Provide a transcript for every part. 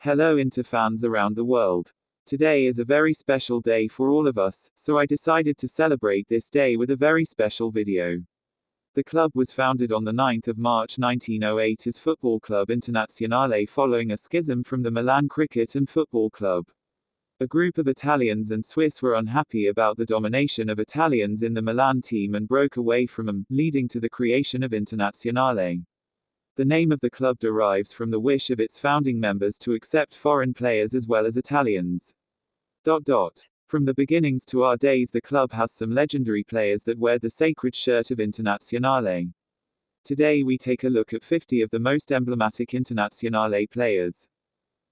Hello Inter fans around the world. Today is a very special day for all of us, so I decided to celebrate this day with a very special video. The club was founded on the 9th of March 1908 as Football Club Internazionale following a schism from the Milan Cricket and Football Club. A group of Italians and Swiss were unhappy about the domination of Italians in the Milan team and broke away from them, leading to the creation of Internazionale. The name of the club derives from the wish of its founding members to accept foreign players as well as Italians. From the beginnings to our days, the club has some legendary players that wear the sacred shirt of Internazionale. Today we take a look at 50 of the most emblematic Internazionale players.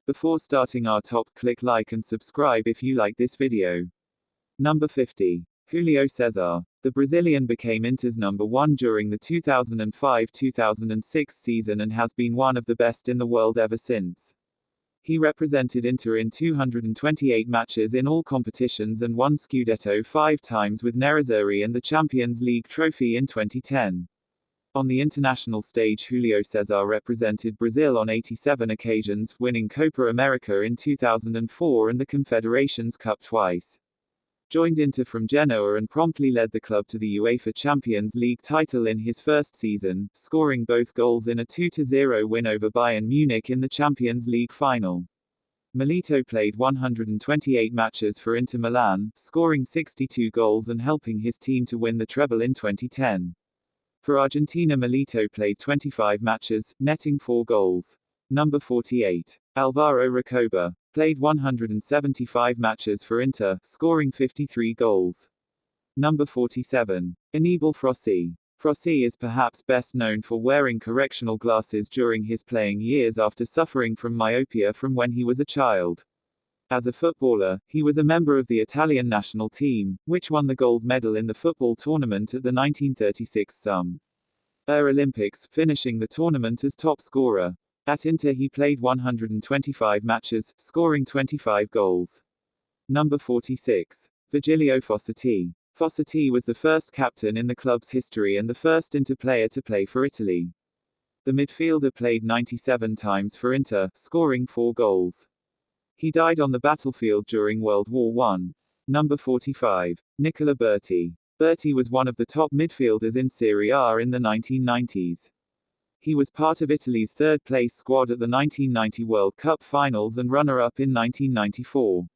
Before starting our top, click like and subscribe if you like this video. Number 50. Julio César. The Brazilian became Inter's number 1 during the 2005-2006 season and has been one of the best in the world ever since. He represented Inter in 228 matches in all competitions and won Scudetto 5 times with Nerazzurri and the Champions League trophy in 2010. On the international stage, Julio César represented Brazil on 87 occasions, winning Copa America in 2004 and the Confederations Cup twice. Joined Inter from Genoa and promptly led the club to the UEFA Champions League title in his first season, scoring both goals in a 2-0 win over Bayern Munich in the Champions League final. Milito played 128 matches for Inter Milan, scoring 62 goals and helping his team to win the treble in 2010. For Argentina, Milito played 25 matches, netting 4 goals. Number 48. Alvaro Recoba. Played 175 matches for Inter, scoring 53 goals. Number 47. Anibal Frossi. Frossi is perhaps best known for wearing correctional glasses during his playing years after suffering from myopia from when he was a child. As a footballer, he was a member of the Italian national team, which won the gold medal in the football tournament at the 1936 Summer Olympics, finishing the tournament as top scorer. At Inter he played 125 matches, scoring 25 goals. Number 46. Virgilio Fossati. Fossati was the first captain in the club's history and the first Inter player to play for Italy. The midfielder played 97 times for Inter, scoring 4 goals. He died on the battlefield during World War I. Number 45. Nicola Berti. Berti was one of the top midfielders in Serie A in the 1990s. He was part of Italy's third-place squad at the 1990 World Cup finals and runner-up in 1994.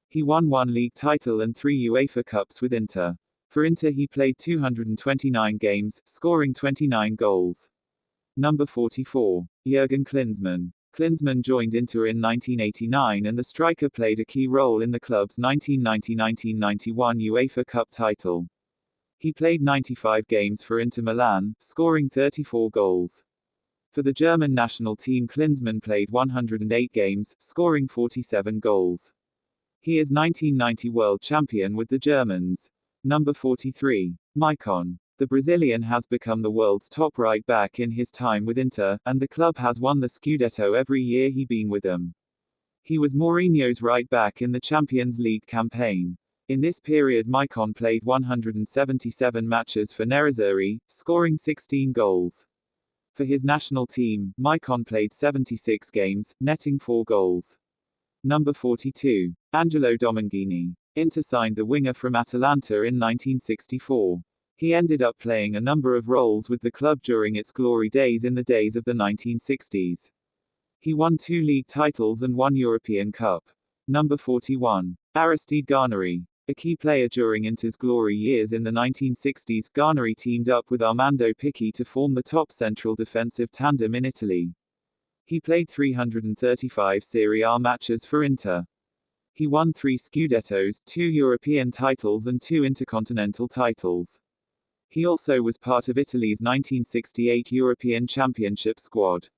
He won 1 league title and 3 UEFA Cups with Inter. For Inter he played 229 games, scoring 29 goals. Number 44. Jürgen Klinsmann. Klinsmann joined Inter in 1989 and the striker played a key role in the club's 1990-1991 UEFA Cup title. He played 95 games for Inter Milan, scoring 34 goals. For the German national team, Klinsmann played 108 games, scoring 47 goals. He is 1990 world champion with the Germans. Number 43. Maicon. The Brazilian has become the world's top right back in his time with Inter, and the club has won the Scudetto every year he been with them. He was Mourinho's right back in the Champions League campaign. In this period Maicon played 177 matches for Nerazzurri, scoring 16 goals. For his national team, Maicon played 76 games, netting 4 goals. Number 42. Angelo Dominguini. Inter signed the winger from Atalanta in 1964. He ended up playing a number of roles with the club during its glory days in the days of the 1960s. He won 2 league titles and 1 European Cup. Number 41. Aristide Garneri. A key player during Inter's glory years in the 1960s, Garneri teamed up with Armando Picchi to form the top central defensive tandem in Italy. He played 335 Serie A matches for Inter. He won 3 Scudettos, 2 European titles and 2 Intercontinental titles. He also was part of Italy's 1968 European Championship squad.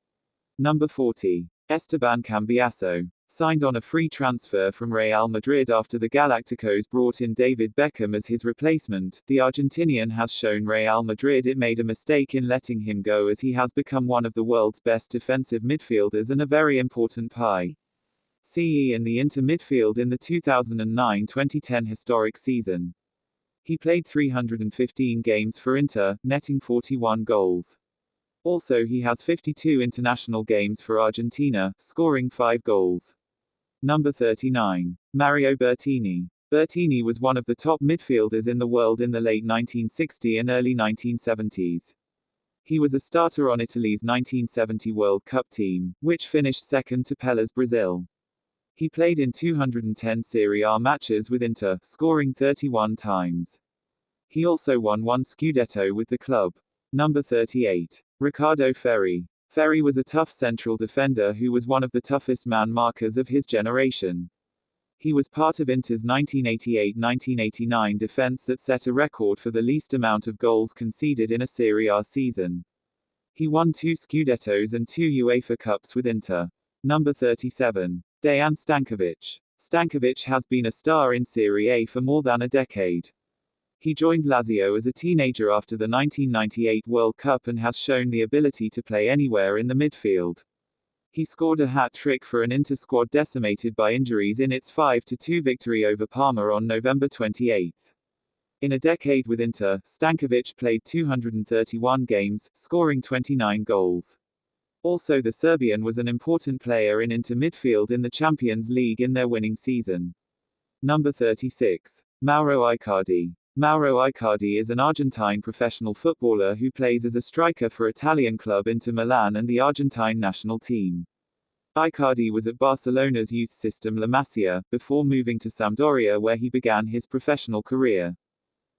Number 40. Esteban Cambiasso. Signed on a free transfer from Real Madrid after the Galacticos brought in David Beckham as his replacement, the Argentinian has shown Real Madrid it made a mistake in letting him go as he has become one of the world's best defensive midfielders and a very important CE in the Inter midfield in the 2009-2010 historic season. He played 315 games for Inter, netting 41 goals. Also, he has 52 international games for Argentina, scoring 5 goals. Number 39. Mario Bertini. Bertini was one of the top midfielders in the world in the late 1960s and early 1970s. He was a starter on Italy's 1970 World Cup team, which finished second to Pele's Brazil. He played in 210 Serie A matches with Inter, scoring 31 times. He also won 1 Scudetto with the club. Number 38. Riccardo Ferri. Ferri was a tough central defender who was one of the toughest man markers of his generation. He was part of Inter's 1988-1989 defense that set a record for the least amount of goals conceded in a Serie A season. He won 2 Scudettos and 2 UEFA Cups with Inter. Number 37. Dejan Stankovic. Stankovic has been a star in Serie A for more than a decade. He joined Lazio as a teenager after the 1998 World Cup and has shown the ability to play anywhere in the midfield. He scored a hat-trick for an Inter squad decimated by injuries in its 5-2 victory over Parma on November 28. In a decade with Inter, Stankovic played 231 games, scoring 29 goals. Also, the Serbian was an important player in Inter midfield in the Champions League in their winning season. Number 36. Mauro Icardi. Mauro Icardi is an Argentine professional footballer who plays as a striker for Italian club Inter Milan and the Argentine national team. Icardi was at Barcelona's youth system La Masia, before moving to Sampdoria where he began his professional career.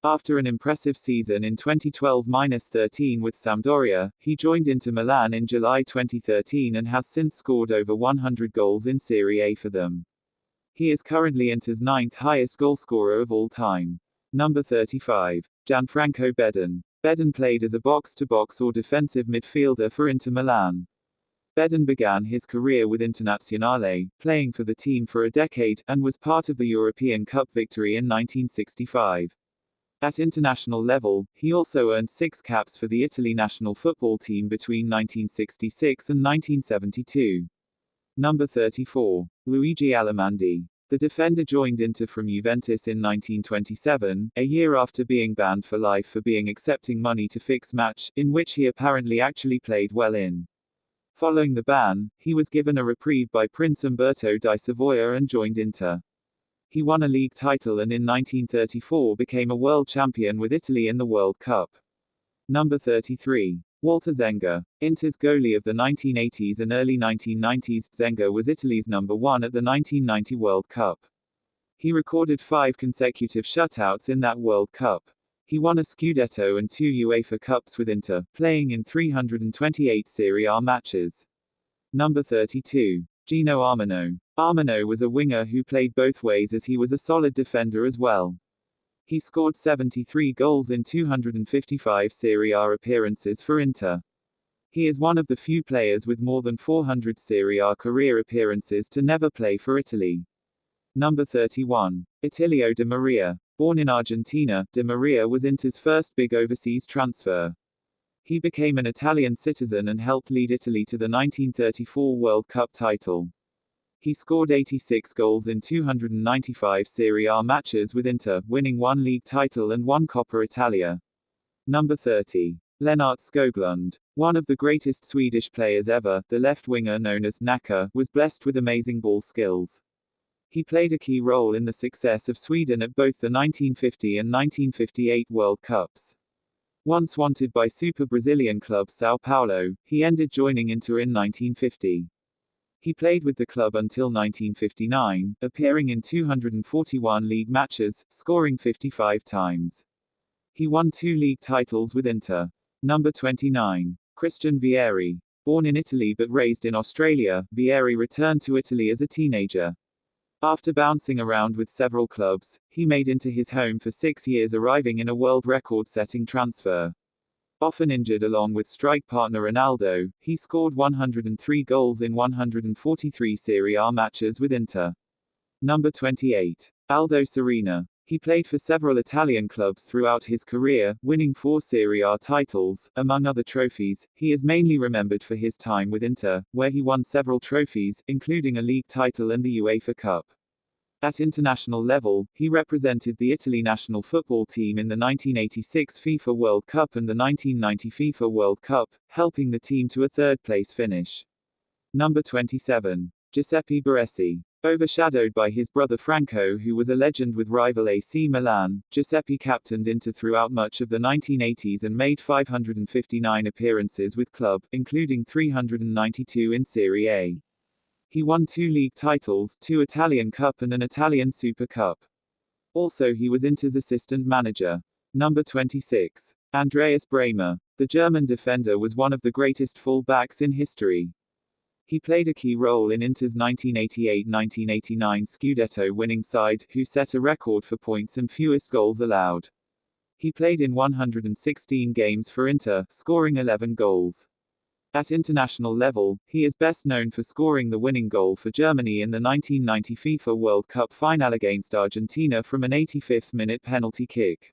After an impressive season in 2012-13 with Sampdoria, he joined Inter Milan in July 2013 and has since scored over 100 goals in Serie A for them. He is currently Inter's 9th highest goalscorer of all time. Number 35. Gianfranco Bedin. Bedin played as a box-to-box or defensive midfielder for Inter Milan. Bedin began his career with Internazionale, playing for the team for a decade, and was part of the European Cup victory in 1965. At international level, he also earned 6 caps for the Italy national football team between 1966 and 1972. Number 34. Luigi Alimandi. The defender joined Inter from Juventus in 1927, a year after being banned for life for being accepting money to fix match, in which he apparently actually played well in. Following the ban, he was given a reprieve by Prince Umberto di Savoia and joined Inter. He won a league title and in 1934 became a world champion with Italy in the World Cup. Number 33. Walter Zenga. Inter's goalie of the 1980s and early 1990s, Zenga was Italy's number 1 at the 1990 World Cup. He recorded 5 consecutive shutouts in that World Cup. He won a Scudetto and 2 UEFA Cups with Inter, playing in 328 Serie A matches. Number 32. Gino Armano. Armano was a winger who played both ways as he was a solid defender as well. He scored 73 goals in 255 Serie A appearances for Inter. He is one of the few players with more than 400 Serie A career appearances to never play for Italy. Number 31. Attilio Di Maria. Born in Argentina, Di Maria was Inter's first big overseas transfer. He became an Italian citizen and helped lead Italy to the 1934 World Cup title. He scored 86 goals in 295 Serie A matches with Inter, winning 1 league title and 1 Coppa Italia. Number 30. Lennart Skoglund. One of the greatest Swedish players ever, the left winger known as Nacka, was blessed with amazing ball skills. He played a key role in the success of Sweden at both the 1950 and 1958 World Cups. Once wanted by Super Brazilian club São Paulo, he ended joining Inter in 1950. He played with the club until 1959, appearing in 241 league matches, scoring 55 times. He won 2 league titles with Inter. Number 29. Christian Vieri. Born in Italy but raised in Australia, Vieri returned to Italy as a teenager. After bouncing around with several clubs, he made Inter his home for 6 years, arriving in a world record-setting transfer. Often injured along with strike partner Ronaldo, he scored 103 goals in 143 Serie A matches with Inter. Number 28. Aldo Serena. He played for several Italian clubs throughout his career, winning 4 Serie A titles, among other trophies. He is mainly remembered for his time with Inter, where he won several trophies, including a league title and the UEFA Cup. At international level, he represented the Italy national football team in the 1986 FIFA World Cup and the 1990 FIFA World Cup, helping the team to a third-place finish. Number 27. Giuseppe Baresi. Overshadowed by his brother Franco, who was a legend with rival AC Milan, Giuseppe captained Inter throughout much of the 1980s and made 559 appearances with club, including 392 in Serie A. He won 2 league titles, 2 Italian Cup and an Italian Super Cup. Also he was Inter's assistant manager. Number 26. Andreas Bremer. The German defender was one of the greatest full-backs in history. He played a key role in Inter's 1988-1989 Scudetto winning side, who set a record for points and fewest goals allowed. He played in 116 games for Inter, scoring 11 goals. At international level, he is best known for scoring the winning goal for Germany in the 1990 FIFA World Cup final against Argentina from an 85th-minute penalty kick.